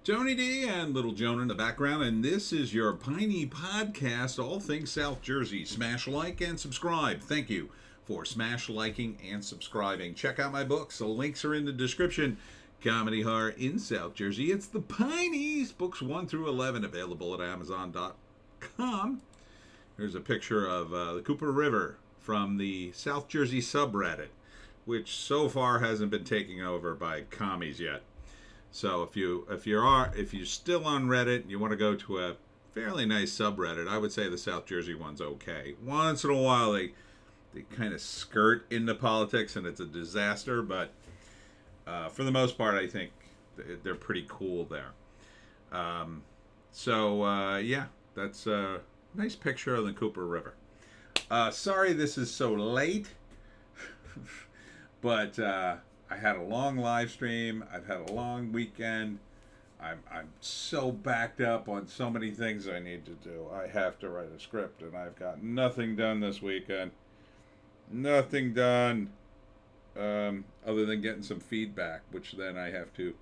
Tony D and Little Joan in the background, and this is your Piney podcast, all things South Jersey. Smash like and subscribe. Thank you for smash liking and subscribing. Check out my books. The links are in the description. Comedy Horror in South Jersey. It's the Pineys, books 1 through 11, available at Amazon.com. Here's a picture of the Cooper River from the South Jersey subreddit, which so far hasn't been taken over by commies yet. So if you're still on Reddit and you want to go to a fairly nice subreddit, I would say the South Jersey one's okay. Once in a while they kind of skirt into politics and it's a disaster, but for the most part I think they're pretty cool there. Yeah, that's a nice picture of the Cooper River. Sorry this is so late, but I had a long live stream. I've had a long weekend. I'm so backed up on so many things I need to do. I have to write a script, and I've got nothing done this weekend. Nothing done other than getting some feedback, which then I have to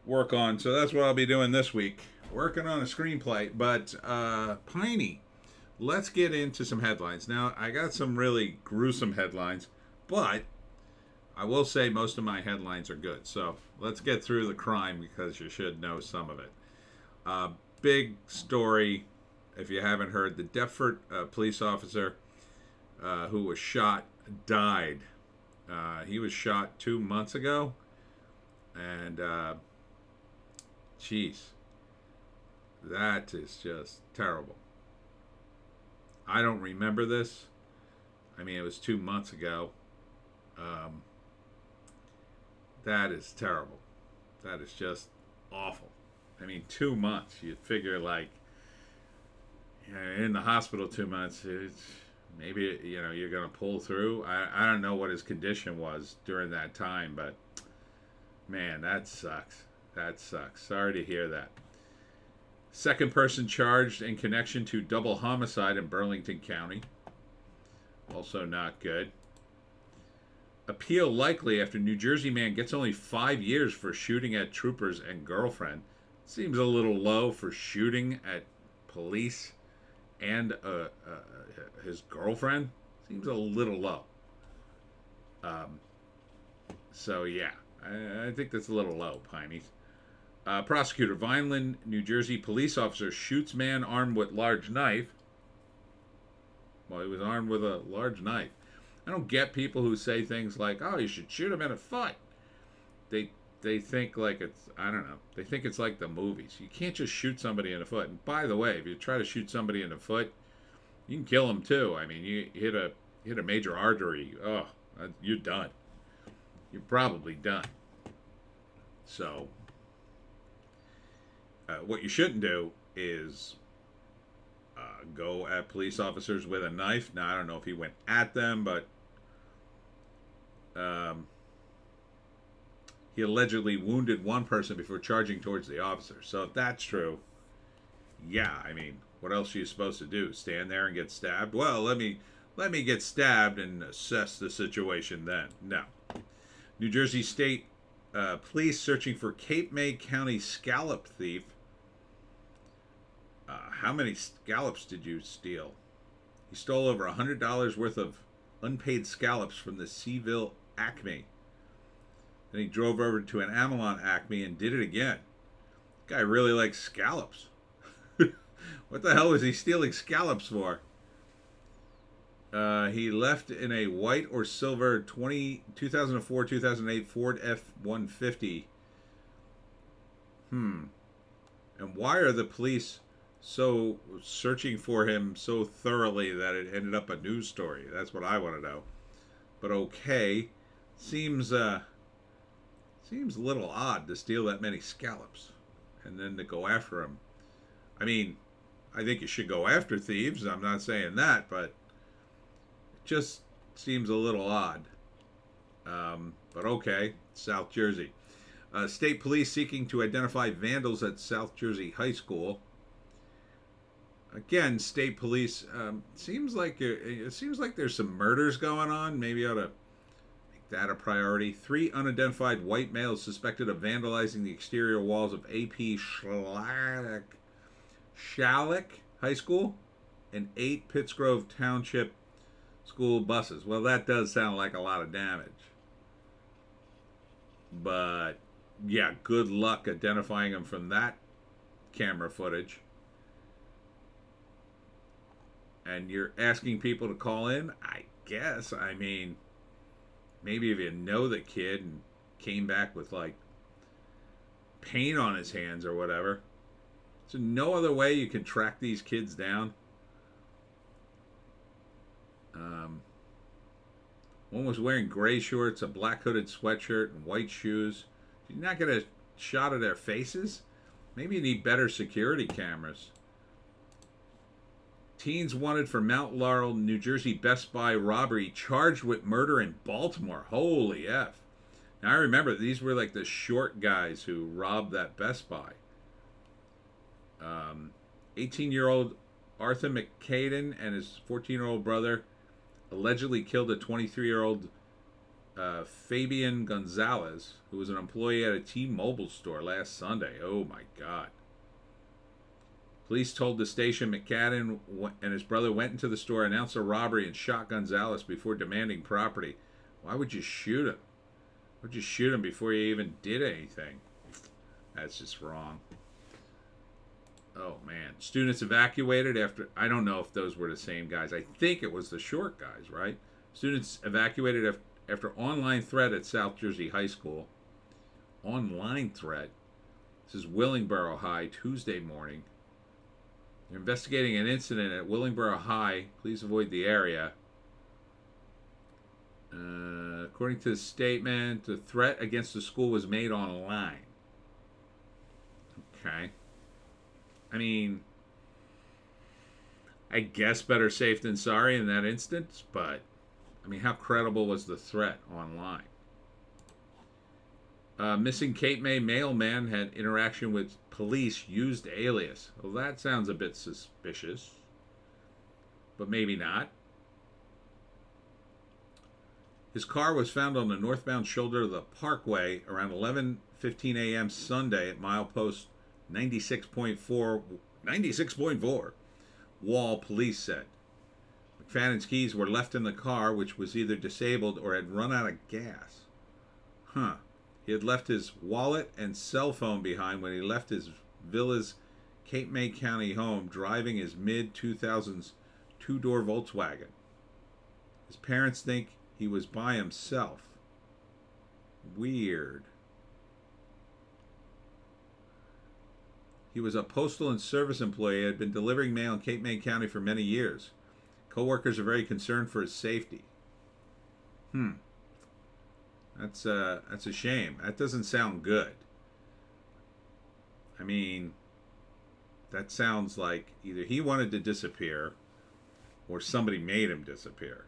work on. So that's what I'll be doing this week. Working on a screenplay. But Piney, let's get into some headlines. Now, I got some really gruesome headlines, but I will say most of my headlines are good. So let's get through the crime because you should know some of it. Big story, if you haven't heard, the Deptford police officer who was shot died. He was shot 2 months ago. And, that is just terrible. I don't remember this. I mean, it was 2 months ago. That is terrible. That is just awful. I mean, 2 months. You'd figure, like, in the hospital 2 months, maybe, you're going to pull through. I don't know what his condition was during that time, but, man, that sucks. That sucks. Sorry to hear that. Second person charged in connection to double homicide in Burlington County. Also not good. Appeal likely after New Jersey man gets only 5 years for shooting at troopers and girlfriend. Seems a little low for shooting at police and his girlfriend. Seems a little low. I think that's a little low, Pineys. Prosecutor, Vineland, New Jersey police officer shoots man armed with large knife. Well, he was armed with a large knife. I don't get people who say things like, "Oh, you should shoot him in the foot." They think like it's, I don't know. They think it's like the movies. You can't just shoot somebody in the foot. And by the way, if you try to shoot somebody in the foot, you can kill them too. I mean, you hit a major artery. Oh, you're done. You're probably done. So, what you shouldn't do is go at police officers with a knife. Now, I don't know if he went at them, but he allegedly wounded one person before charging towards the officer. So if that's true, yeah, I mean, what else are you supposed to do? Stand there and get stabbed? Well, let me get stabbed and assess the situation then. No. New Jersey State police searching for Cape May County scallop thief. How many scallops did you steal? He stole over $100 worth of unpaid scallops from the Seaville Acme. Then he drove over to an Amelon Acme and did it again. This guy really likes scallops. What the hell was he stealing scallops for? He left in a white or silver 2004-2008 Ford F-150. And why are the police so searching for him so thoroughly that it ended up a news story? That's what I want to know. But okay, seems a little odd to steal that many scallops and then to go after him. I mean, I think you should go after thieves. I'm not saying that, but it just seems a little odd. But okay, South Jersey. State police seeking to identify vandals at South Jersey High School. Again, state police. Seems like there's some murders going on. Maybe ought to that a priority. 3 unidentified white males suspected of vandalizing the exterior walls of AP Shalleck High School and 8 Pittsgrove Township school buses. Well, that does sound like a lot of damage. But, yeah, good luck identifying them from that camera footage. And you're asking people to call in? I guess. I mean, maybe if you know the kid and came back with, like, paint on his hands or whatever. So no other way you can track these kids down. One was wearing gray shorts, a black hooded sweatshirt, and white shoes. Did you not get a shot of their faces? Maybe you need better security cameras. Teens wanted for Mount Laurel, New Jersey Best Buy robbery, charged with murder in Baltimore. Holy F. Now I remember these were like the short guys who robbed that Best Buy. 18-year-old Arthur McCaden and his 14-year-old brother allegedly killed a 23-year-old Fabian Gonzalez, who was an employee at a T-Mobile store last Sunday. Oh my God. Police told the station McCaden and his brother went into the store, announced a robbery, and shot Gonzalez before demanding property. Why would you shoot him? Why would you shoot him before you even did anything? That's just wrong. Oh, man. Students evacuated after... I don't know if those were the same guys. I think it was the short guys, right? Students evacuated after online threat at South Jersey High School. Online threat? This is Willingboro High, Tuesday morning. They're investigating an incident at Willingboro High. Please avoid the area. According to the statement, the threat against the school was made online. Okay. I mean, I guess better safe than sorry in that instance, but, I mean, how credible was the threat online? Missing Cape May mailman had interaction with police, used alias. Well, that sounds a bit suspicious, but maybe not. His car was found on the northbound shoulder of the Parkway around 11:15 a.m. Sunday at milepost 96.4 Wall, police said. McFadden's keys were left in the car, which was either disabled or had run out of gas. Huh. He had left his wallet and cell phone behind when he left his Villa's Cape May County home, driving his mid-2000s two-door Volkswagen. His parents think he was by himself. Weird. He was a postal and service employee, had been delivering mail in Cape May County for many years. Co-workers are very concerned for his safety. That's a shame. That doesn't sound good. I mean, that sounds like either he wanted to disappear or somebody made him disappear.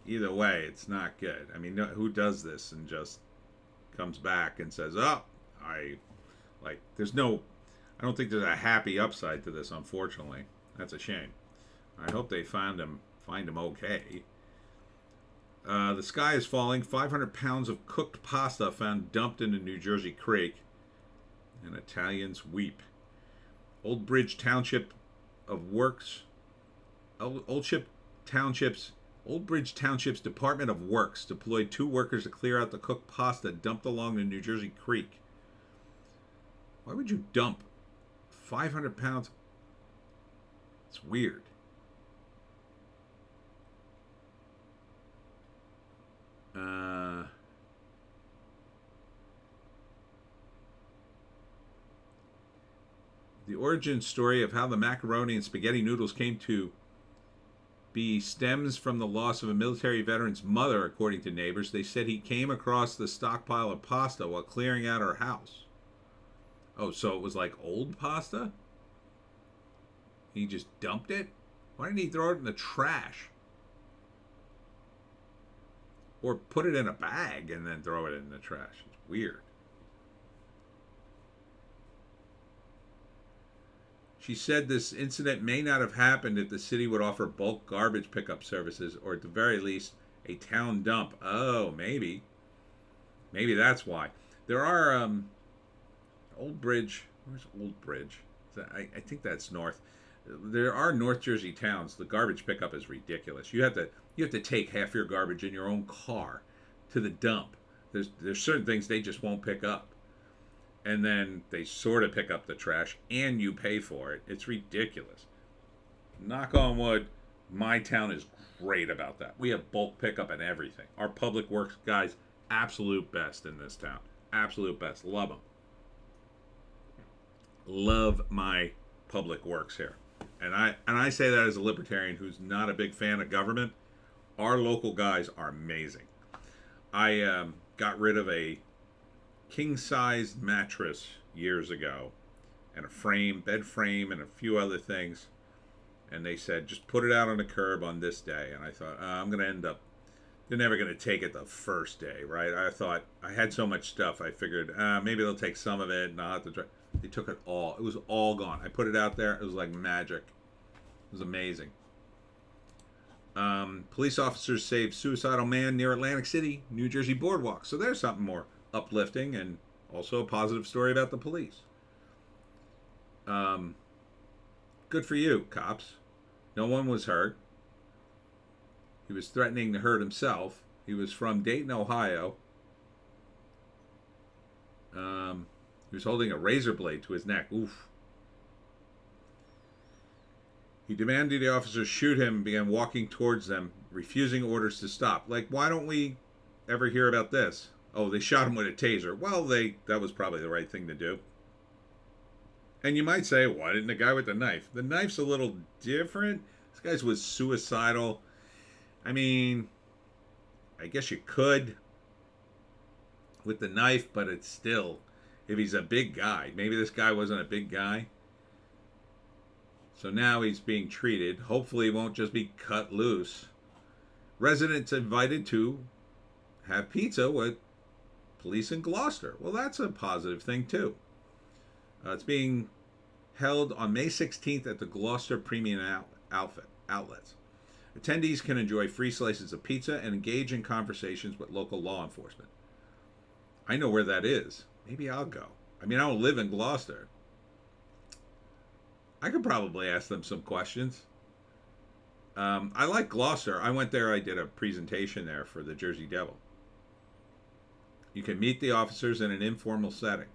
Either way, it's not good. I mean, who does this and just comes back and says, oh, there's no... I don't think there's a happy upside to this, unfortunately. That's a shame. I hope they find him okay. The sky is falling. 500 pounds of cooked pasta found dumped in a New Jersey creek. And Italians weep. Old Bridge Township's Department of Works deployed 2 workers to clear out the cooked pasta dumped along the New Jersey creek. Why would you dump 500 pounds? It's weird. The origin story of how the macaroni and spaghetti noodles came to be stems from the loss of a military veteran's mother, according to neighbors. They said he came across the stockpile of pasta while clearing out her house. Oh, so it was like old pasta? He just dumped it? Why didn't he throw it in the trash? Or put it in a bag and then throw it in the trash. It's weird. She said this incident may not have happened if the city would offer bulk garbage pickup services, or at the very least, a town dump. Oh, maybe. Maybe that's why. There are Old Bridge. Where's Old Bridge? I think that's north. There are North Jersey towns. The garbage pickup is ridiculous. You have to take half your garbage in your own car to the dump. There's certain things they just won't pick up, and then they sort of pick up the trash, and you pay for it. It's ridiculous. Knock on wood, my town is great about that. We have bulk pickup and everything. Our public works guys, absolute best in this town. Absolute best. Love them. Love my public works here. And I say that as a libertarian who's not a big fan of government. Our local guys are amazing. I got rid of a king-sized mattress years ago and a bed frame, and a few other things. And they said, just put it out on the curb on this day. And I thought, I'm going to end up, they're never going to take it the first day, right? I thought, I had so much stuff, I figured, maybe they'll take some of it and I'll have to try. They took it all. It was all gone. I put it out there. It was like magic. It was amazing. Police officers saved suicidal man near Atlantic City, New Jersey boardwalk. So there's something more uplifting and also a positive story about the police. Good for you, cops. No one was hurt. He was threatening to hurt himself. He was from Dayton, Ohio. He was holding a razor blade to his neck. Oof. He demanded the officers shoot him and began walking towards them, refusing orders to stop. Like, why don't we ever hear about this? Oh, they shot him with a taser. Well, that was probably the right thing to do. And you might say, why didn't the guy with the knife? The knife's a little different. This guy was suicidal. I mean, I guess you could with the knife, but it's still, if he's a big guy, maybe this guy wasn't a big guy. So now he's being treated. Hopefully he won't just be cut loose. Residents invited to have pizza with police in Gloucester. Well, that's a positive thing too. It's being held on May 16th at the Gloucester Premium Outlets. Attendees can enjoy free slices of pizza and engage in conversations with local law enforcement. I know where that is. Maybe I'll go. I mean, I don't live in Gloucester. I could probably ask them some questions. I like Gloucester. I went there. I did a presentation there for the Jersey Devil. You can meet the officers in an informal setting.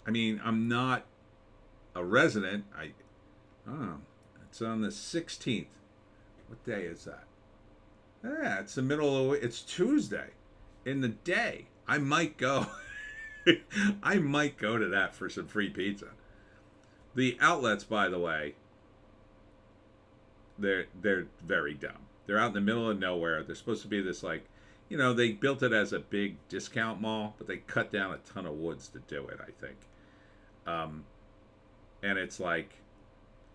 I mean, I'm not a resident. It's on the 16th. What day is that? Yeah, it's the middle of it's Tuesday in the day. I might go. I might go to that for some free pizza. The outlets, by the way, they're very dumb. They're out in the middle of nowhere. They're supposed to be this, like, they built it as a big discount mall, but they cut down a ton of woods to do it, I think. And it's like,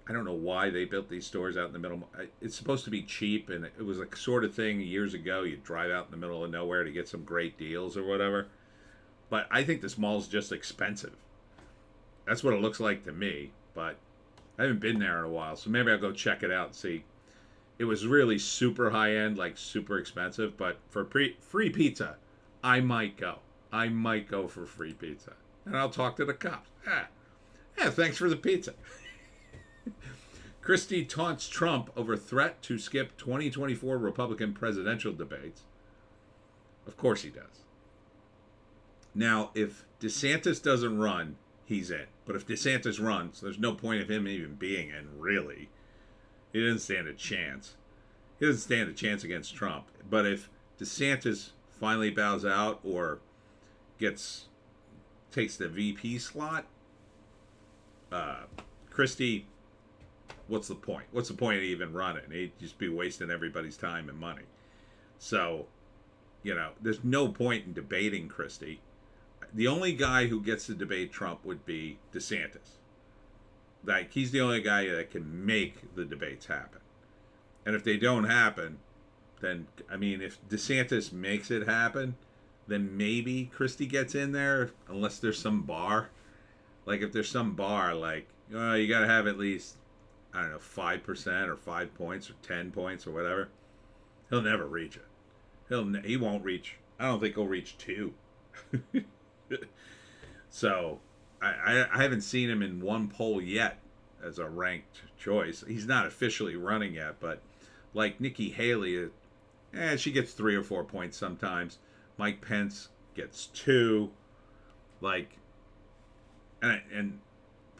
I don't know why they built these stores out in the middle. It's supposed to be cheap, and it was a sort of thing years ago. You'd drive out in the middle of nowhere to get some great deals or whatever. But I think this mall's just expensive. That's what it looks like to me, but I haven't been there in a while, so maybe I'll go check it out and see. It was really super high-end, like super expensive, but for free pizza, I might go. I might go for free pizza. And I'll talk to the cops. Yeah, thanks for the pizza. Christie taunts Trump over threat to skip 2024 Republican presidential debates. Of course he does. Now, if DeSantis doesn't run, he's in. But if DeSantis runs, there's no point of him even being in, really. He doesn't stand a chance. He doesn't stand a chance against Trump. But if DeSantis finally bows out or takes the VP slot, Christie, what's the point? What's the point of even running? He'd just be wasting everybody's time and money. So, there's no point in debating Christie. The only guy who gets to debate Trump would be DeSantis. Like, he's the only guy that can make the debates happen. And if they don't happen, then, I mean, if DeSantis makes it happen, then maybe Christie gets in there, unless there's some bar. Like, if there's some bar, like, you got to have at least, 5% or 5 points or 10 points or whatever. He'll never reach it. He won't reach. I don't think he'll reach 2. So I haven't seen him in one poll yet as a ranked choice. He's not officially running yet, but like Nikki Haley, she gets 3 or 4 points sometimes. Mike Pence gets 2. Like, and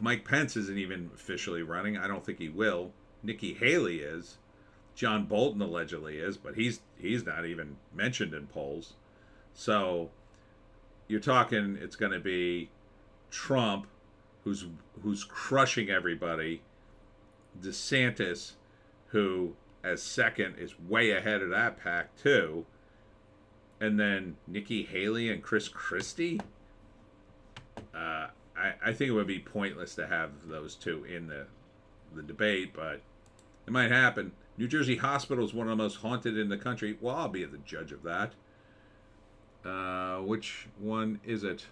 Mike Pence isn't even officially running. I don't think he will. Nikki Haley is. John Bolton allegedly is, but he's not even mentioned in polls. So you're talking it's going to be Trump, who's crushing everybody, DeSantis, who as second is way ahead of that pack too, and then Nikki Haley and Chris Christie. I think it would be pointless to have those two in the debate, but it might happen. New Jersey Hospital is one of the most haunted in the country. Well, I'll be the judge of that. Which one is it?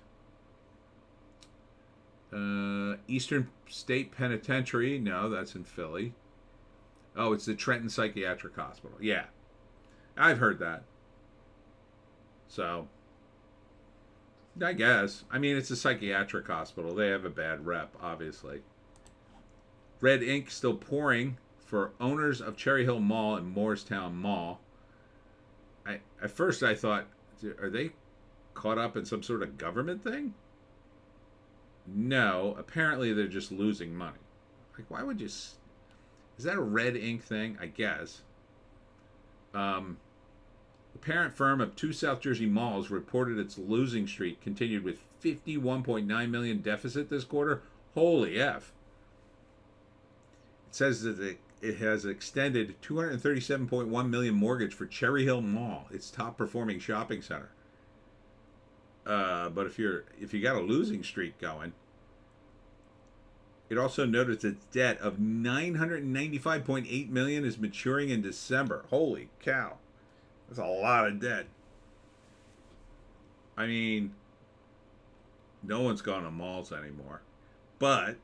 Eastern State Penitentiary. No, that's in Philly. Oh, it's the Trenton Psychiatric Hospital. Yeah, I've heard that. So, I guess. I mean, it's a psychiatric hospital. They have a bad rep, obviously. Red ink still pouring for owners of Cherry Hill Mall and Morristown Mall. At first I thought, are they caught up in some sort of government thing? No, apparently they're just losing money. Like, why would you... Is that a red ink thing? I guess. The parent firm of 2 South Jersey malls reported its losing streak continued with $51.9 million deficit this quarter. Holy F. It says that it has extended $237.1 million mortgage for Cherry Hill Mall, its top performing shopping center. But if you got a losing streak going, it also noted its debt of $995.8 million is maturing in December. Holy cow. That's a lot of debt. I mean, no one's going to malls anymore. But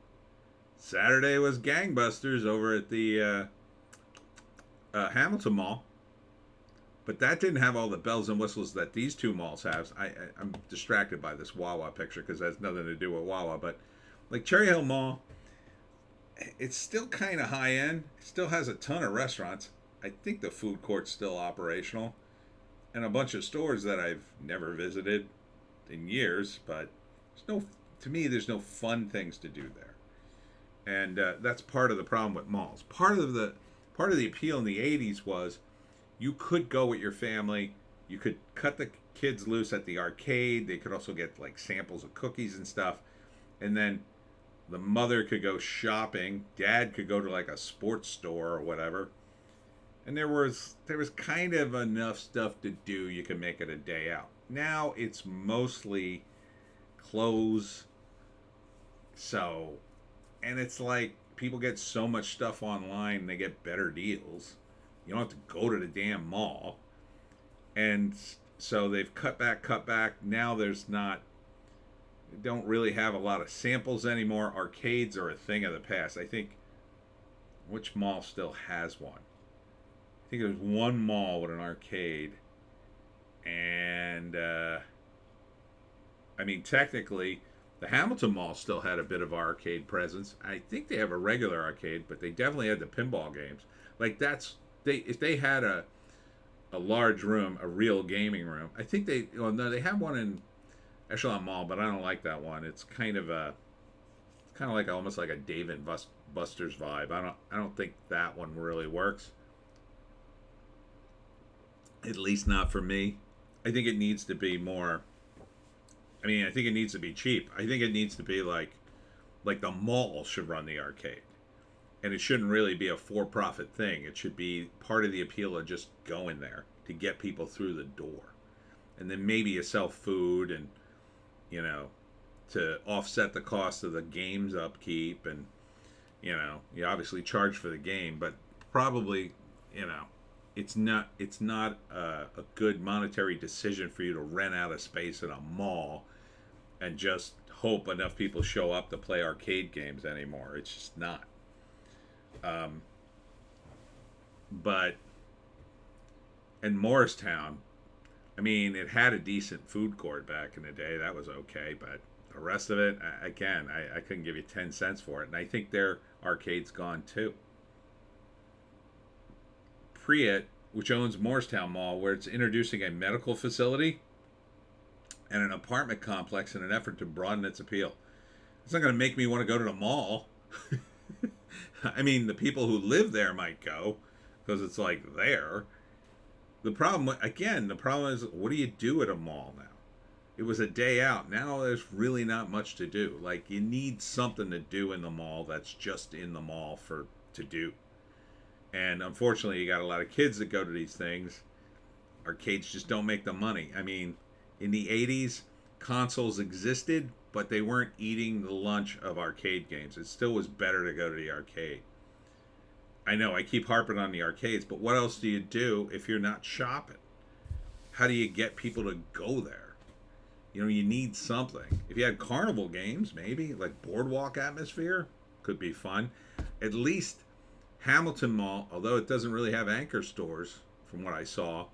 Saturday was gangbusters over at the Hamilton Mall. But that didn't have all the bells and whistles that these two malls have. I'm distracted by this Wawa picture because it has nothing to do with Wawa. But like Cherry Hill Mall, it's still kind of high end. It still has a ton of restaurants. I think the food court's still operational. And a bunch of stores that I've never visited in years. But to me, there's no fun things to do there. And that's part of the problem with malls. Part of the appeal in the 80s was you could go with your family. You could cut the kids loose at the arcade. They could also get like samples of cookies and stuff. And then the mother could go shopping. Dad could go to like a sports store or whatever. And there was kind of enough stuff to do. You could make it a day out. Now it's mostly clothes. So, and it's like people get so much stuff online. They get better deals. You don't have to go to the damn mall. And so they've cut back. Now they don't really have a lot of samples anymore. Arcades are a thing of the past. I think, which mall still has one? I think there's one mall with an arcade. And, I mean, technically, the Hamilton Mall still had a bit of arcade presence. I think they have a regular arcade, but they definitely had the pinball games. Like, if they had a large room, a real gaming room, I think they have one in Echelon Mall, but I don't like that one. It's kind of like almost like a Dave and Buster's vibe. I don't think that one really works. At least not for me. I think it needs to be more. I mean, I think it needs to be cheap. I think it needs to be like the mall should run the arcade. And it shouldn't really be a for-profit thing. It should be part of the appeal of just going there to get people through the door. And then maybe you sell food and, to offset the cost of the game's upkeep. And, you obviously charge for the game. But probably, it's not a good monetary decision for you to rent out a space in a mall and just hope enough people show up to play arcade games anymore. It's just not. But in Morristown, I mean, it had a decent food court back in the day. That was okay, but the rest of it, again, I couldn't give you 10 cents for it. And I think their arcade's gone too. Priet, which owns Morristown Mall, where it's introducing a medical facility and an apartment complex in an effort to broaden its appeal. It's not going to make me want to go to the mall. I mean, the people who live there might go because it's like there. The problem, again, the problem is, what do you do at a mall now? It was a day out. Now there's really not much to do. Like, you need something to do in the mall that's just in the mall for to do. And unfortunately, you got a lot of kids that go to these things. Arcades just don't make the money. I mean, in the 80s, consoles existed, but they weren't eating the lunch of arcade games. It still was better to go to the arcade. I know I keep harping on the arcades, but what else do you do if you're not shopping? How do you get people to go there? You know, you need something. If you had carnival games, maybe, like boardwalk atmosphere, could be fun. At least Hamilton Mall, although it doesn't really have anchor stores, from what I saw,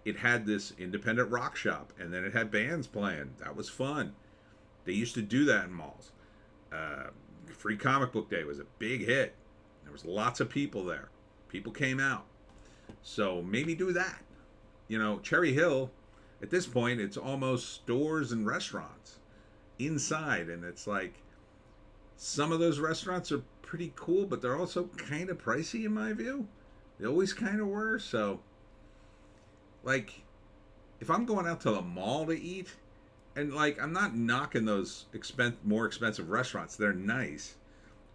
it had this independent rock shop, and then it had bands playing. That was fun. They used to do that in malls. Free Comic Book Day was a big hit. There was lots of people there. People came out. So maybe do that. You know, Cherry Hill, at this point, it's almost stores and restaurants inside. And it's like, some of those restaurants are pretty cool, but they're also kind of pricey in my view. They always kind of were. So, like, if I'm going out to the mall to eat, and like, I'm not knocking those more expensive restaurants. They're nice.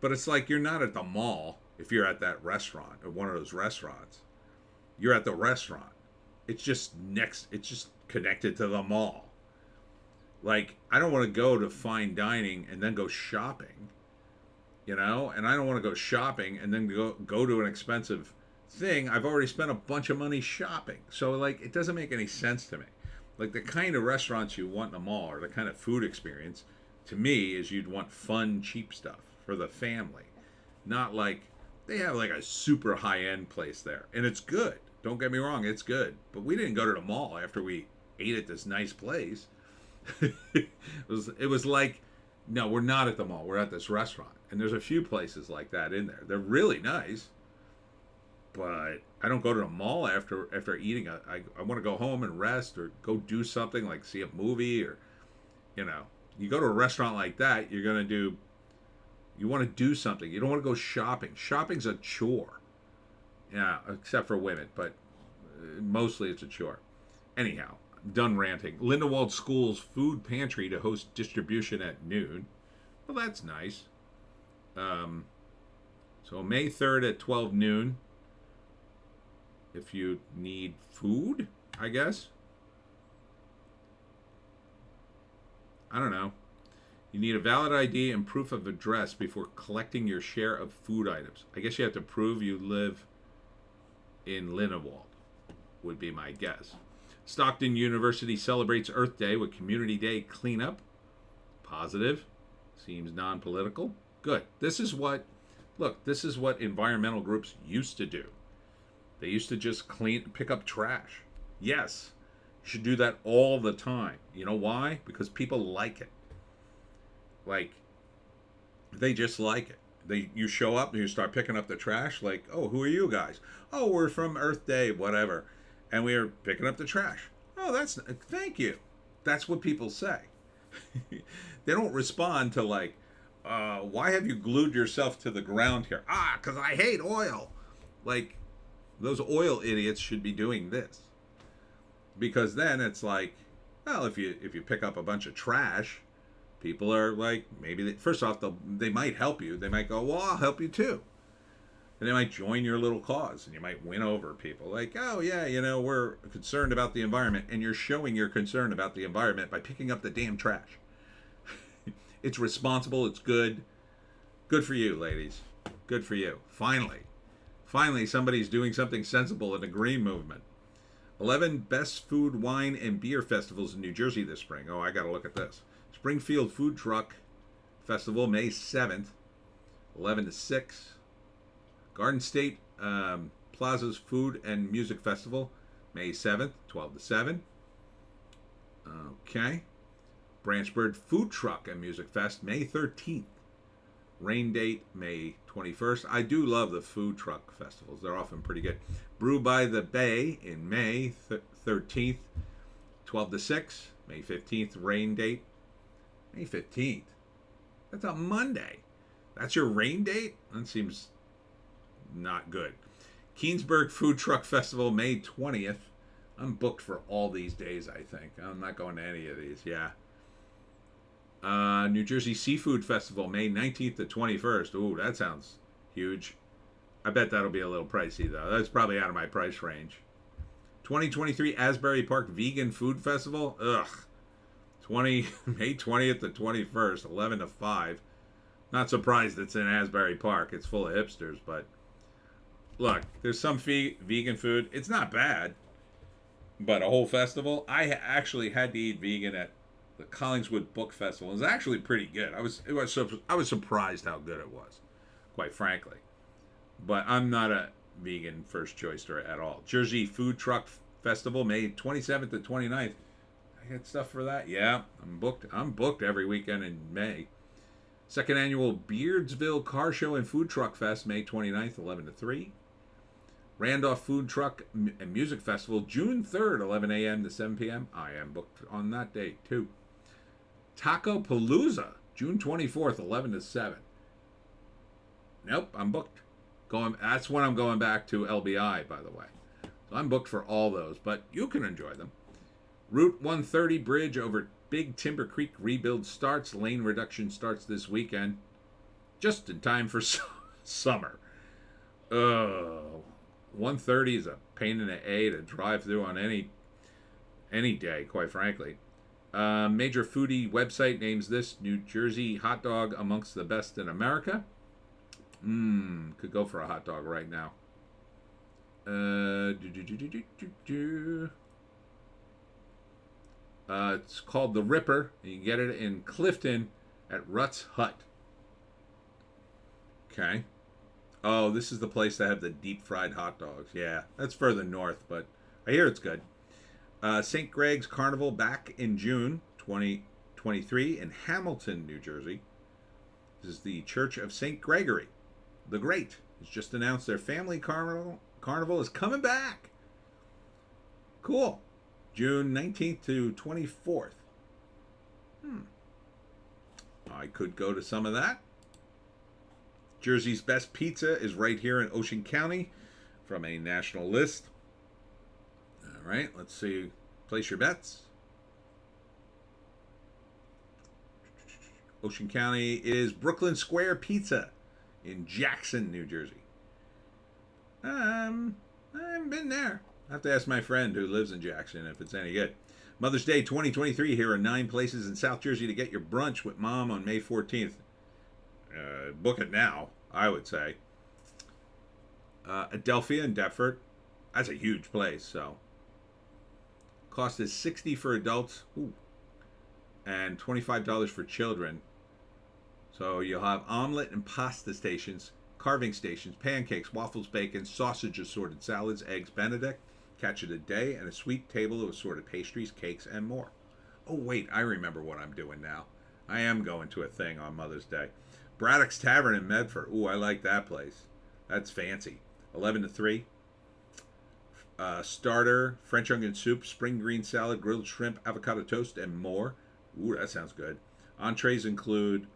But it's like, you're not at the mall if you're at that restaurant or one of those restaurants. You're at the restaurant. It's just connected to the mall. Like, I don't want to go to fine dining and then go shopping, you know? And I don't want to go shopping and then go to an expensive thing. I've already spent a bunch of money shopping. So, like, it doesn't make any sense to me. Like, the kind of restaurants you want in a mall, or the kind of food experience, to me, is you'd want fun, cheap stuff for the family. Not like, they have like a super high-end place there. And it's good. Don't get me wrong, it's good. But we didn't go to the mall after we ate at this nice place. it was like, no, we're not at the mall. We're at this restaurant. And there's a few places like that in there. They're really nice. But I don't go to the mall after eating. I want to go home and rest or go do something like see a movie or, you know. You go to a restaurant like that, you want to do something. You don't want to go shopping. Shopping's a chore. Yeah, except for women, but mostly it's a chore. Anyhow, I'm done ranting. Lindenwold School's food pantry to host distribution at noon. Well, that's nice. So May 3rd at 12 noon. If you need food, I guess. I don't know. You need a valid ID and proof of address before collecting your share of food items. I guess you have to prove you live in Lindenwold, would be my guess. Stockton University celebrates Earth Day with Community Day cleanup. Positive. Seems non-political. Good. This is what environmental groups used to do. They used to just pick up trash. Yes, you should do that all the time. You know why? Because people like it. Like, they just like it. You show up and you start picking up the trash. Like, oh, who are you guys? Oh, we're from Earth Day, whatever, and we are picking up the trash. Oh, thank you. That's what people say. They don't respond to like, why have you glued yourself to the ground here? Because I hate oil. Like, those oil idiots should be doing this. Because then it's like, well, if you pick up a bunch of trash, people are like, first off, they might help you. They might go, well, I'll help you too. And they might join your little cause, and you might win over people. Like, oh yeah, we're concerned about the environment, and you're showing your concern about the environment by picking up the damn trash. It's responsible. It's good. Good for you, ladies. Good for you. Finally, somebody's doing something sensible in the green movement. 11 best food, wine, and beer festivals in New Jersey this spring. Oh, I got to look at this. Springfield Food Truck Festival, May 7th, 11 to 6. Garden State Plaza's Food and Music Festival, May 7th, 12 to 7. Okay. Branchburg Food Truck and Music Fest, May 13th. Rain date, May 21st. I do love the food truck festivals. They're often pretty good. Brew by the Bay in May 13th, 12 to 6. May 15th, rain date. May 15th. That's a Monday. That's your rain date? That seems not good. Keensburg Food Truck Festival, May 20th. I'm booked for all these days, I think. I'm not going to any of these. Yeah. New Jersey Seafood Festival, May 19th to 21st. Ooh, that sounds huge. I bet that'll be a little pricey, though. That's probably out of my price range. 2023 Asbury Park Vegan Food Festival. Ugh. May 20th to 21st, 11 to 5. Not surprised it's in Asbury Park. It's full of hipsters, but look, there's some vegan food. It's not bad, but a whole festival. I actually had to eat vegan at the Collingswood Book Festival. It was actually pretty good. I was surprised how good it was, quite frankly. But I'm not a vegan first choicer at all. Jersey Food Truck Festival, May 27th to 29th. I got stuff for that. Yeah, I'm booked. I'm booked every weekend in May. Second annual Beardsville Car Show and Food Truck Fest, May 29th, 11 to 3. Randolph Food Truck and Music Festival, June 3rd, 11 a.m. to 7 p.m. I am booked on that date, too. Taco Palooza, June 24th, 11 to 7. Nope, I'm booked. That's when I'm going back to LBI, by the way. So I'm booked for all those, but you can enjoy them. Route 130 Bridge over Big Timber Creek rebuild starts. Lane reduction starts this weekend. Just in time for summer. 130 is a pain in the A to drive through on any day, quite frankly. Major foodie website names this New Jersey hot dog amongst the best in America. Could go for a hot dog right now. It's called The Ripper. You can get it in Clifton at Rutt's Hut. Okay. Oh, this is the place that have the deep fried hot dogs. Yeah, that's further north, but I hear it's good. St. Greg's Carnival back in June 2023 in Hamilton, New Jersey. This is the Church of St. Gregory the Great. Has just announced their family carnival is coming back. Cool. June 19th to 24th. I could go to some of that. Jersey's best pizza is right here in Ocean County from a national list. All right, let's see. Place your bets. Ocean County is Brooklyn Square Pizza in Jackson, New Jersey. I haven't been there. I have to ask my friend who lives in Jackson if it's any good. Mother's Day 2023. Here are 9 places in South Jersey to get your brunch with Mom on May 14th. Book it now, I would say. Adelphia and Deptford. That's a huge place, so. Cost is $60 for adults. Ooh. And $25 for children. So you'll have omelet and pasta stations, carving stations, pancakes, waffles, bacon, sausage, assorted salads, eggs Benedict, catch it a day, and a sweet table of assorted pastries, cakes, and more. Oh, wait, I remember what I'm doing now. I am going to a thing on Mother's Day. Braddock's Tavern in Medford. Ooh, I like that place. That's fancy. 11 to 3. Starter, French onion soup, spring green salad, grilled shrimp, avocado toast, and more. Ooh, that sounds good. Entrees include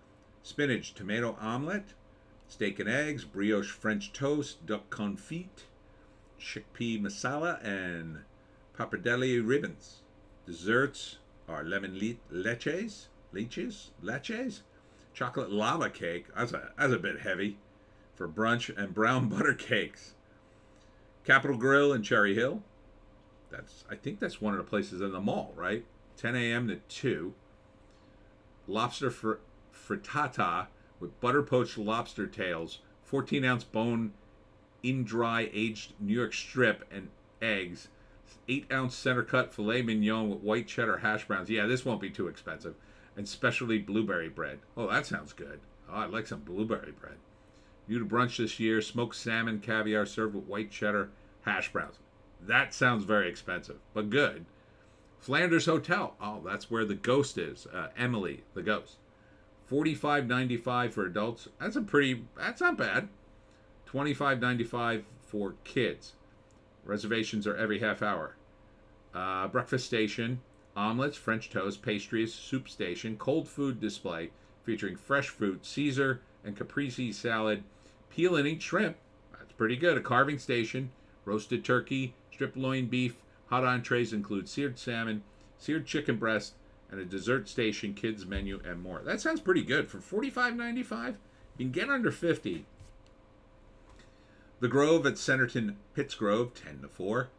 spinach, tomato omelet, steak and eggs, brioche French toast, duck confit, chickpea masala, and pappardelle ribbons. Desserts are lemon leches, chocolate lava cake. That's a bit heavy for brunch, and brown butter cakes. Capitol Grill in Cherry Hill. I think that's one of the places in the mall, right? 10 a.m. to 2. Lobster frittata with butter poached lobster tails, 14-ounce bone in dry aged New York strip and eggs, 8-ounce center cut filet mignon with white cheddar hash browns. Yeah, this won't be too expensive. And specialty blueberry bread. Oh, that sounds good. Oh, I'd like some blueberry bread. New to brunch this year, smoked salmon caviar served with white cheddar hash browns. That sounds very expensive, but good. Flanders Hotel. Oh, that's where the ghost is. Emily, the ghost. $45.95 for adults. That's not bad. $25.95 for kids. Reservations are every half hour. Breakfast station, omelets, French toast, pastries, soup station, cold food display featuring fresh fruit, Caesar and caprese salad, peel and eat shrimp. That's pretty good. A carving station, roasted turkey, strip loin beef. Hot entrees include seared salmon, seared chicken breast, and a dessert station, kids menu, and more. That sounds pretty good. For $45.95, you can get under 50. The Grove at Centerton Pittsgrove, 10 to 4.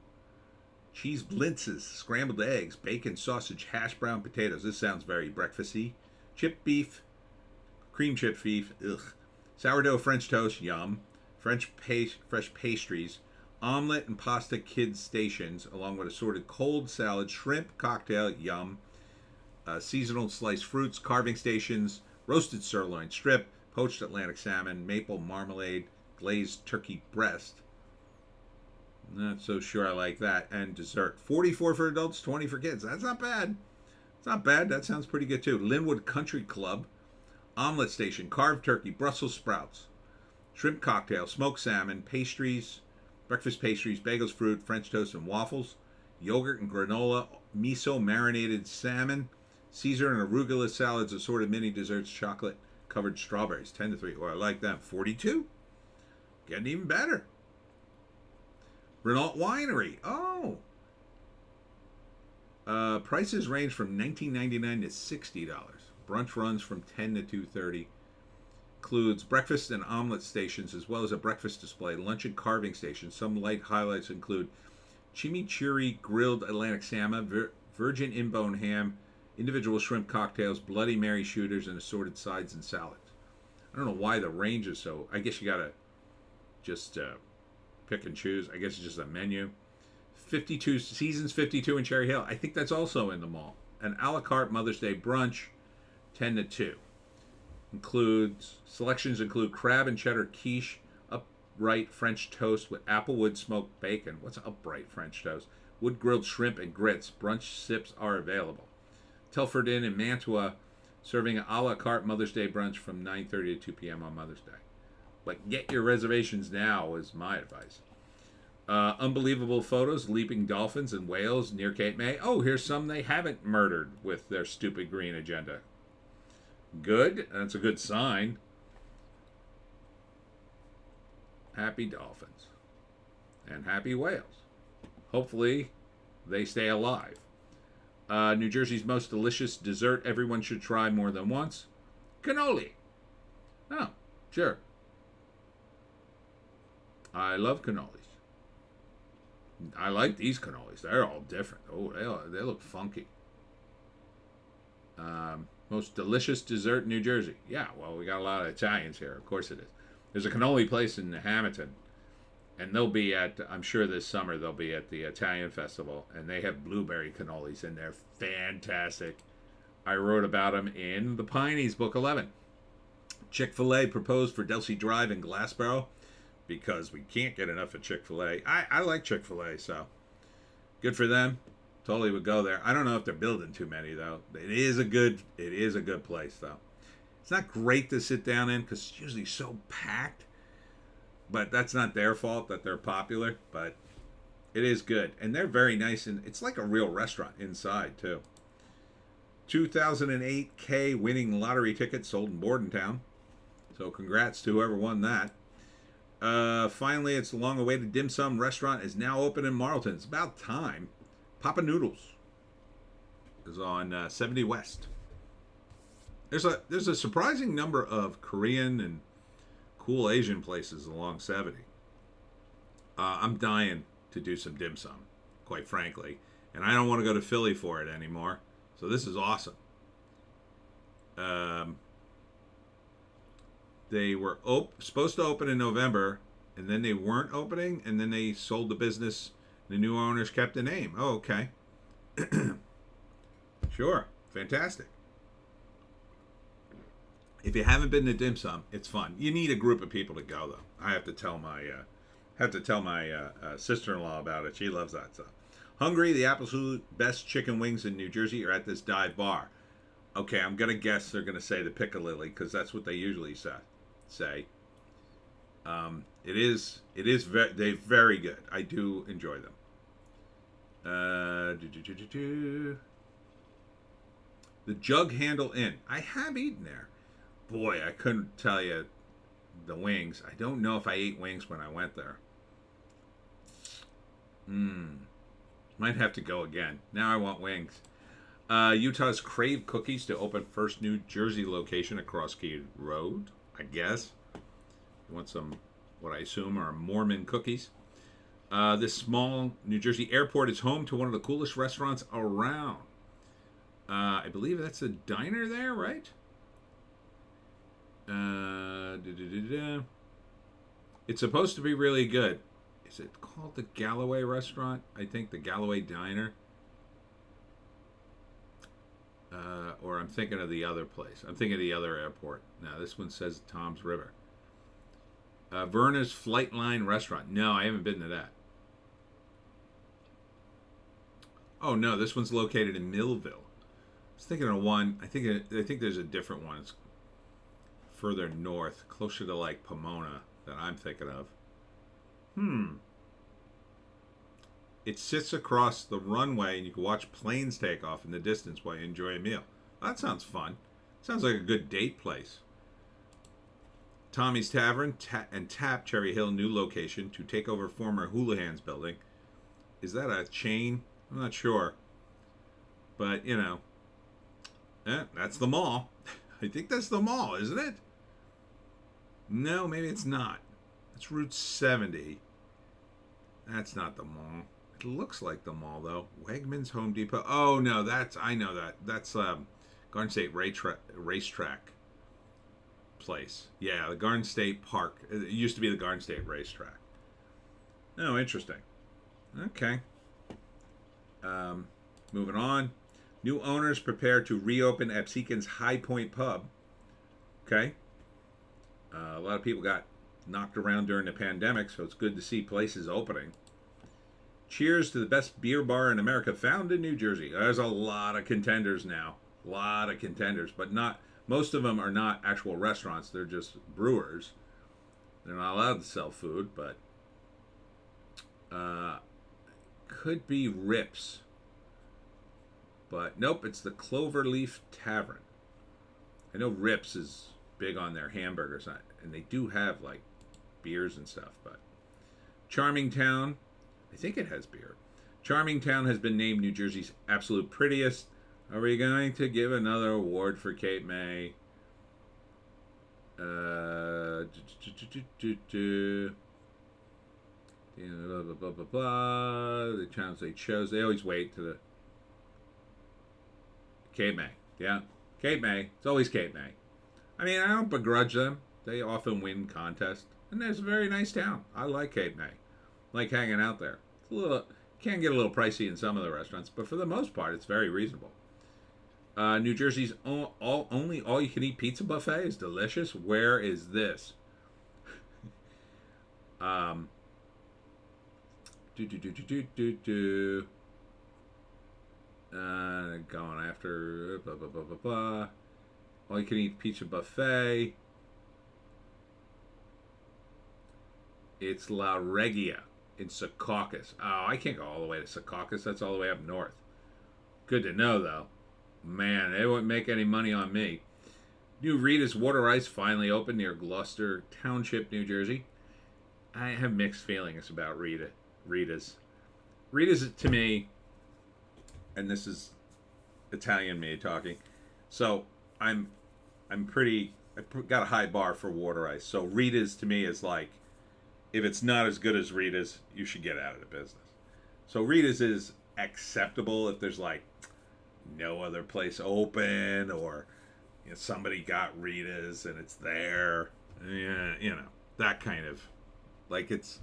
Cheese blintzes, scrambled eggs, bacon, sausage, hash brown potatoes. This sounds very breakfasty. Chipped beef, cream chipped beef, ugh. Sourdough French toast, yum. Fresh pastries, omelet and pasta kids stations, along with assorted cold salad, shrimp cocktail, yum. Seasonal sliced fruits, carving stations, roasted sirloin strip, poached Atlantic salmon, maple marmalade, glazed turkey breast. Not so sure I like that. And dessert. $44 for adults, $20 for kids. That's not bad. It's not bad. That sounds pretty good too. Linwood Country Club, omelet station, carved turkey, Brussels sprouts, shrimp cocktail, smoked salmon, pastries, breakfast pastries, bagels, fruit, French toast, and waffles, yogurt and granola, miso marinated salmon, Caesar and arugula salads, assorted mini desserts, chocolate covered strawberries. 10 to 3. Oh, I like them. 42. Getting even better. Renault Winery. Oh. Prices range from $19.99 to $60. Brunch runs from 10 to 2:30. Includes breakfast and omelet stations, as well as a breakfast display, lunch and carving stations. Some light highlights include chimichurri grilled Atlantic salmon, virgin in-bone ham, individual shrimp cocktails, Bloody Mary shooters, and assorted sides and salads. I don't know why the range is so. I guess you gotta just pick and choose. I guess it's just a menu. 52 Seasons 52 in Cherry Hill. I think that's also in the mall. An a la carte Mother's Day brunch, 10 to 2. Selections include crab and cheddar quiche, upright French toast with applewood smoked bacon. What's upright French toast? Wood grilled shrimp and grits. Brunch sips are available. Telford Inn in Mantua, serving an a la carte Mother's Day brunch from 9:30 to 2 p.m. on Mother's Day. But get your reservations now is my advice. Unbelievable photos, leaping dolphins and whales near Cape May. Oh, here's some they haven't murdered with their stupid green agenda. Good. That's a good sign. Happy dolphins. And happy whales. Hopefully they stay alive. New Jersey's most delicious dessert everyone should try more than once. Cannoli. Oh, sure. I love cannolis. I like these cannolis. They're all different. Oh, they look funky. Most delicious dessert in New Jersey. Yeah, well, we got a lot of Italians here. Of course it is. There's a cannoli place in Hamilton. And they'll be at, I'm sure this summer, they'll be at the Italian Festival. And they have blueberry cannolis, and they're fantastic. I wrote about them in the Pineys, book 11. Chick-fil-A proposed for Delsey Drive in Glassboro, because we can't get enough of Chick-fil-A. I like Chick-fil-A, so good for them. Totally would go there. I don't know if they're building too many, though. It is a good place, though. It's not great to sit down in because it's usually so packed. But that's not their fault that they're popular. But it is good. And they're very nice. And it's like a real restaurant inside, too. 2008 winning lottery tickets sold in Bordentown. So congrats to whoever won that. Finally, it's the long-awaited dim sum restaurant is now open in Marlton. It's about time. Papa Noodles is on 70 West. There's a surprising number of Korean and cool Asian places along 70. I'm dying to do some dim sum, quite frankly, and I don't want to go to Philly for it anymore. So this is awesome. They were supposed to open in November, and then they weren't opening, and then they sold the business. The new owners kept the name. Oh, okay. Sure. Fantastic. If you haven't been to dim sum, it's fun. You need a group of people to go, though. I have to tell my sister-in-law about it. She loves that stuff. Hungry, the absolute best chicken wings in New Jersey are at this dive bar. Okay, I'm going to guess they're going to say the Piccalilli because that's what they usually say. They're very good. I do enjoy them. The Jug Handle Inn. I have eaten there. Boy, I couldn't tell you the wings. I don't know if I ate wings when I went there. Might have to go again. Now I want wings. Utah's Crave Cookies to open first New Jersey location across Key Road, I guess. You want some, what I assume are Mormon cookies. This small New Jersey airport is home to one of the coolest restaurants around. I believe that's a diner there, right? It's supposed to be really good. Is it called the Galloway Restaurant? I think the Galloway Diner. Or I'm thinking of the other place. I'm thinking of the other airport. Now, this one says Tom's River. Verna's Flightline Restaurant. No, I haven't been to that. Oh, no, this one's located in Millville. I was thinking of one. I think there's a different one. It's further north, closer to like Pomona that I'm thinking of. It sits across the runway and you can watch planes take off in the distance while you enjoy a meal. That sounds fun. Sounds like a good date place. Tommy's Tavern and Tap Cherry Hill new location to take over former Houlihan's building. Is that a chain? I'm not sure. But, that's the mall. I think that's the mall, isn't it? No, maybe it's not. It's Route 70. That's not the mall. It looks like the mall, though. Wegmans, Home Depot. Oh, no, I know that. That's Garden State Racetrack place. Yeah, the Garden State Park. It used to be the Garden State Racetrack. Oh, interesting. Okay. Moving on. New owners prepare to reopen Absecon's High Point Pub. Okay. A lot of people got knocked around during the pandemic, so it's good to see places opening. Cheers to the best beer bar in America found in New Jersey. There's a lot of contenders now. A lot of contenders, but not most of them are not actual restaurants. They're just brewers. They're not allowed to sell food, but could be Rips. But nope, it's the Cloverleaf Tavern. I know Rips is big on their hamburgers, and they do have like beers and stuff, but Charming Town, I think it has beer. Charming Town has been named New Jersey's absolute prettiest. Are we going to give another award for Cape May? Blah, blah, blah, blah, blah. The towns they chose. They always wait to the Cape May. Yeah, Cape May. It's always Cape May. I mean, I don't begrudge them. They often win contests. And it's a very nice town. I like Cape May. Like hanging out there. It's can get a little pricey in some of the restaurants, but for the most part, it's very reasonable. New Jersey's only all-you-can-eat pizza buffet is delicious. Where is this? Going after blah blah blah blah blah. All-you-can-eat pizza buffet. It's La Regia in Secaucus. Oh, I can't go all the way to Secaucus. That's all the way up north. Good to know, though. Man, they wouldn't make any money on me. New Rita's Water Ice finally opened near Gloucester Township, New Jersey. I have mixed feelings about Rita's. Rita's, to me, and this is Italian me talking, so I've got a high bar for water ice. So Rita's, to me, is like, if it's not as good as Rita's, you should get out of the business. So Rita's is acceptable if there's like no other place open, or somebody got Rita's and it's there. Yeah, that kind of like it's.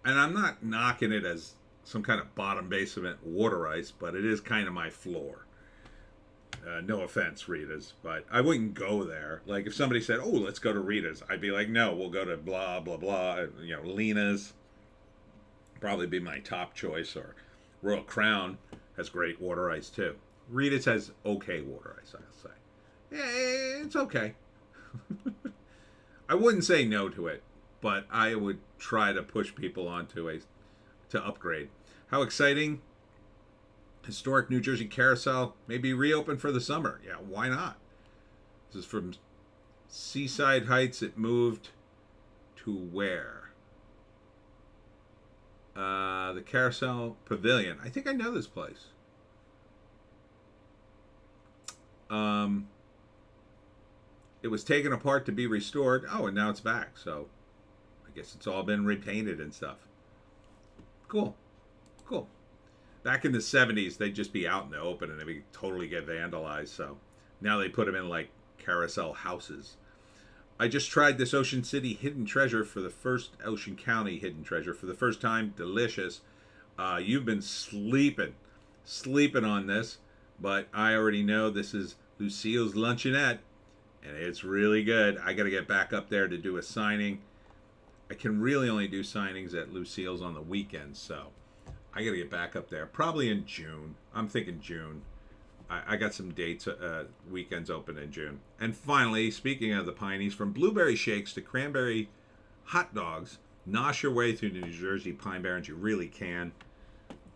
And I'm not knocking it as some kind of bottom basement water ice, but it is kind of my floor. No offense, Rita's, but I wouldn't go there. Like if somebody said, "Oh, let's go to Rita's," I'd be like, "No, we'll go to blah blah blah." Lena's probably be my top choice, or Royal Crown has great water ice too. Rita's has okay water ice, I'll say. Yeah, it's okay. I wouldn't say no to it, but I would try to push people onto to upgrade. How exciting! Historic New Jersey Carousel may be reopened for the summer. Yeah, why not? This is from Seaside Heights. It moved to where? The Carousel Pavilion. I think I know this place. It was taken apart to be restored. Oh, and now it's back. So I guess it's all been repainted and stuff. Cool. Cool. Back in the 70s, they'd just be out in the open and they'd totally get vandalized. So now they put them in like carousel houses. I just tried this Ocean City hidden treasure for the first Ocean County hidden treasure for the first time. Delicious. You've been sleeping on this, but I already know this is Lucille's Luncheonette, and it's really good. I got to get back up there to do a signing. I can really only do signings at Lucille's on the weekends, so I got to get back up there. Probably in June. I'm thinking June. I got some dates, weekends open in June. And finally, speaking of the Pineys, from blueberry shakes to cranberry hot dogs, nosh your way through New Jersey Pine Barrens. You really can.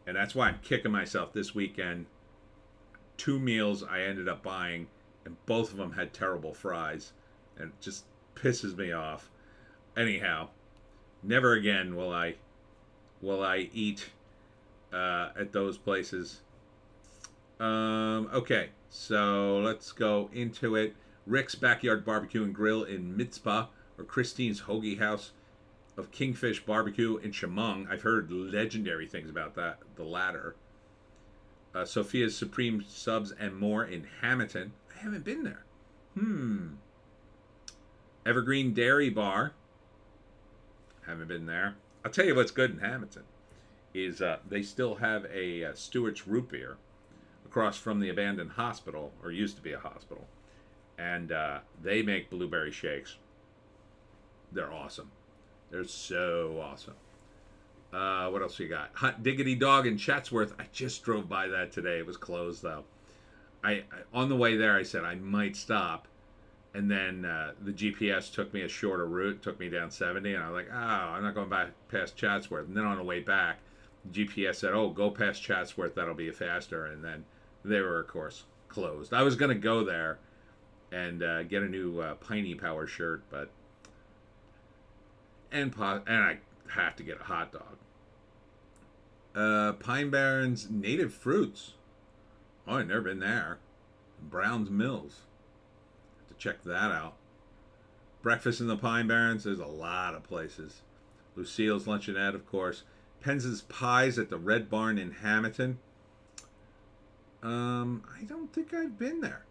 And that's why I'm kicking myself this weekend. 2 meals I ended up buying, and both of them had terrible fries. And it just pisses me off. Anyhow, never again will I eat at those places. Okay, so let's go into it. Rick's Backyard Barbecue and Grill in Mizpah, or Christine's Hoagie House of Kingfish Barbecue in Chemung. I've heard legendary things about that, the latter. Sophia's Supreme Subs and More in Hamilton. I haven't been there. Evergreen Dairy Bar. Haven't been there. I'll tell you what's good in Hamilton is they still have a Stewart's Root Beer across from the abandoned hospital, or used to be a hospital, and they make blueberry shakes. They're awesome. They're so awesome. What else we got? Hot Diggity Dog in Chatsworth. I just drove by that today. It was closed though. I on the way there I said I might stop, and then the GPS took me a shorter route, took me down 70, and I was like, I'm not going back past Chatsworth. And then on the way back, the GPS said, go past Chatsworth, that'll be faster. And then they were, of course, closed. I was going to go there and get a new Piney Power shirt, but and I have to get a hot dog. Pine Barrens Native Fruits. Oh, I've never been there. Brown's Mills. Have to check that out. Breakfast in the Pine Barrens. There's a lot of places. Lucille's Luncheonette, of course. Penz's Pies at the Red Barn in Hamilton. I don't think I've been there.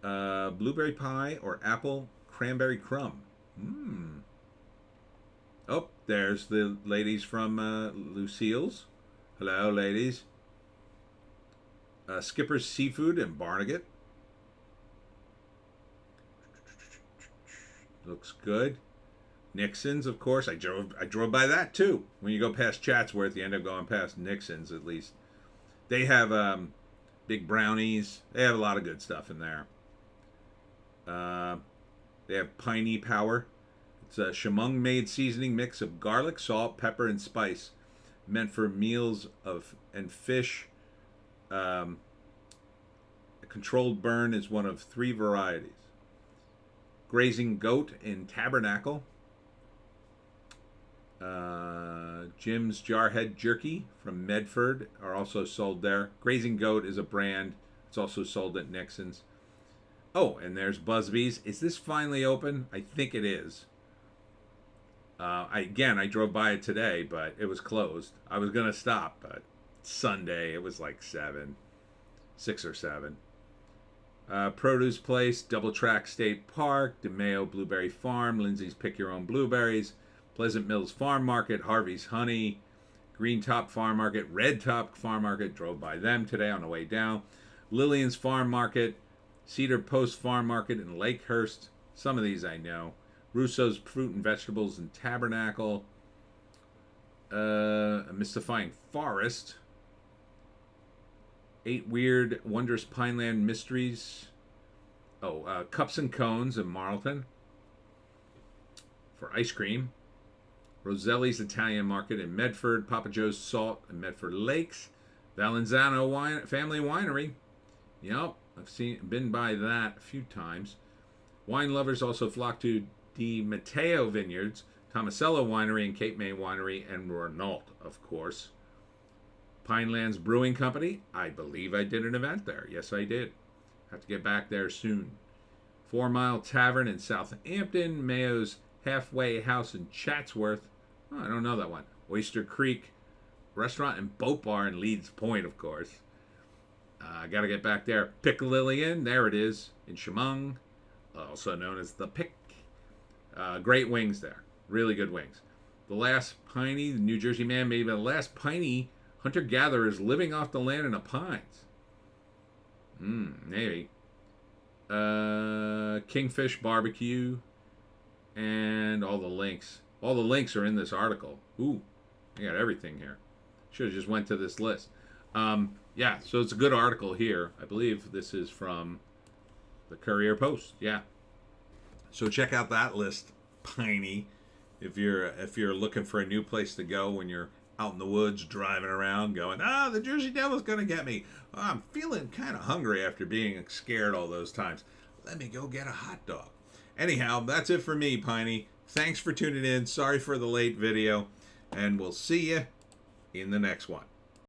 Blueberry pie or apple cranberry crumb. Oh, there's the ladies from Lucille's. Hello, ladies. Skipper's Seafood in Barnegat. Looks good. Nixon's, of course. I drove by that too. When you go past Chatsworth, you end up going past Nixon's at least. They have big brownies. They have a lot of good stuff in there. They have Piney Power. It's a Chemung-made seasoning mix of garlic, salt, pepper, and spice, meant for meals and fish. A controlled burn is one of 3 varieties. Grazing Goat in Tabernacle. Jim's Jarhead Jerky from Medford are also sold there. Grazing Goat is a brand. It's also sold at Nixon's. Oh, and there's Busby's. Is this finally open? I think it is. I drove by it today, but it was closed. I was going to stop, but Sunday, it was like 6 or 7. Produce Place, Double Track State Park, DeMayo Blueberry Farm, Lindsay's Pick Your Own Blueberries, Pleasant Mills Farm Market, Harvey's Honey, Green Top Farm Market, Red Top Farm Market, drove by them today on the way down, Lillian's Farm Market, Cedar Post Farm Market in Lakehurst. Some of these I know. Russo's Fruit and Vegetables in Tabernacle. A Mystifying Forest. 8 Weird Wondrous Pineland Mysteries. Oh, Cups and Cones in Marlton. For ice cream. Roselli's Italian Market in Medford. Papa Joe's Salt in Medford Lakes. Valenzano Family Winery. Yep, I've been by that a few times. Wine lovers also flock to Di Matteo Vineyards, Tomasello Winery and Cape May Winery, and Renault, of course. Pinelands Brewing Company. I believe I did an event there. Yes, I did. Have to get back there soon. 4 Mile Tavern in Southampton. Mayo's Halfway House in Chatsworth. Oh, I don't know that one. Oyster Creek Restaurant and Boat Bar in Leeds Point, of course. I got to get back there. Piccadilly Inn, there it is, in Chemung, also known as the Pick. Great wings there. Really good wings. The last Piney, the New Jersey man, maybe the last Piney hunter-gatherers living off the land in the pines. Maybe. Kingfish Barbecue. And all the links. All the links are in this article. Ooh, I got everything here. Should have just went to this list. Yeah, so it's a good article here. I believe this is from the Courier Post. Yeah. So check out that list, Piney, if you're looking for a new place to go when you're out in the woods driving around going, the Jersey Devil's going to get me. Oh, I'm feeling kind of hungry after being scared all those times. Let me go get a hot dog. Anyhow, that's it for me, Piney. Thanks for tuning in. Sorry for the late video. And we'll see you in the next one.